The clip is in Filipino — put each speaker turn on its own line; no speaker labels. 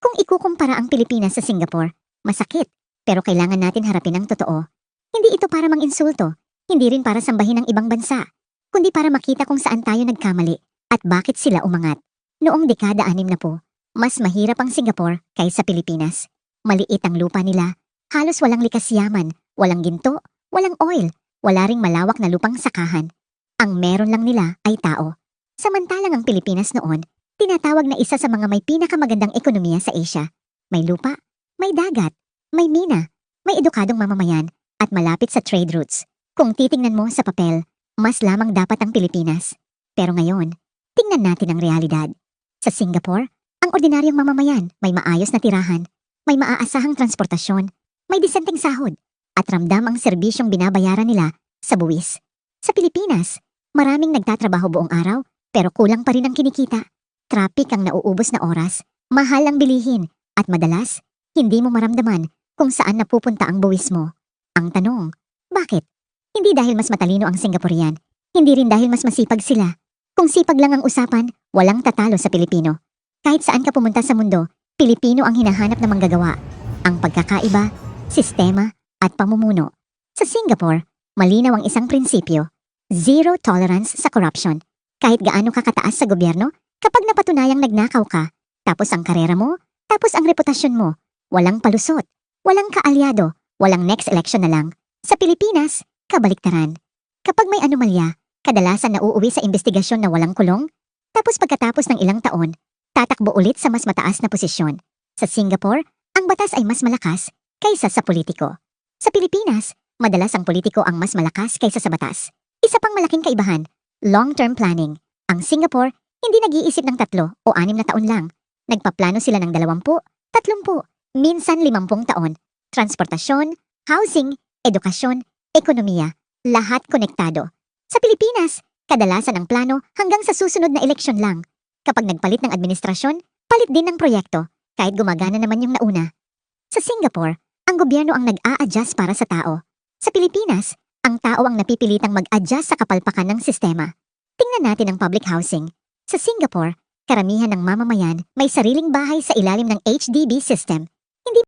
Kung ikukumpara ang Pilipinas sa Singapore, masakit, pero kailangan natin harapin ang totoo. Hindi ito para mang-insulto, hindi rin para sambahin ang ibang bansa, kundi para makita kung saan tayo nagkamali at bakit sila umangat. Noong dekada 60, mas mahirap ang Singapore kaysa Pilipinas. Maliit ang lupa nila, halos walang likas yaman, walang ginto, walang oil, wala ring malawak na lupang sakahan. Ang meron lang nila ay tao. Samantalang ang Pilipinas noon, tinatawag na isa sa mga may pinakamagandang ekonomiya sa Asia. May lupa, may dagat, may mina, may edukadong mamamayan, at malapit sa trade routes. Kung titingnan mo sa papel, mas lamang dapat ang Pilipinas. Pero ngayon, tingnan natin ang realidad. Sa Singapore, ang ordinaryong mamamayan may maayos na tirahan, may maaasahang transportasyon, may disenteng sahod, at ramdam ang serbisyong binabayaran nila sa buwis. Sa Pilipinas, maraming nagtatrabaho buong araw pero kulang pa rin ang kinikita. Traffic ang nauubos na oras, mahal ang bilihin, at madalas, hindi mo maramdaman kung saan napupunta ang buwis mo. Ang tanong, bakit? Hindi dahil mas matalino ang Singaporean, hindi rin dahil mas masipag sila. Kung sipag lang ang usapan, walang tatalo sa Pilipino. Kahit saan ka pumunta sa mundo, Pilipino ang hinahanap na manggagawa. Ang pagkakaiba, sistema, at pamumuno. Sa Singapore, malinaw ang isang prinsipyo. Zero tolerance sa corruption. Kahit gaano ka kataas sa gobyerno, kapag napatunayang nagnakaw ka, tapos ang karera mo, tapos ang reputasyon mo, walang palusot, walang kaalyado, walang next election na lang. Sa Pilipinas, kabaliktaran. Kapag may anomalya, kadalasan nauuwi sa investigasyon na walang kulong, tapos pagkatapos ng ilang taon, tatakbo ulit sa mas mataas na posisyon. Sa Singapore, ang batas ay mas malakas kaysa sa politiko. Sa Pilipinas, madalas ang politiko ang mas malakas kaysa sa batas. Isa pang malaking kaibahan, long-term planning. Ang Singapore, hindi nag-iisip ng 3 o 6 na taon lang. Nagpaplano sila ng 20, 30, minsan 50 taon. Transportasyon, housing, edukasyon, ekonomiya, lahat konektado. Sa Pilipinas, kadalasan ang plano hanggang sa susunod na eleksyon lang. Kapag nagpalit ng administrasyon, palit din ng proyekto, kahit gumagana naman yung nauna. Sa Singapore, ang gobyerno ang nag-a-adjust para sa tao. Sa Pilipinas, ang tao ang napipilitang mag-adjust sa kapalpakan ng sistema. Tingnan natin ang public housing. Sa Singapore, karamihan ng mamamayan may sariling bahay sa ilalim ng HDB system.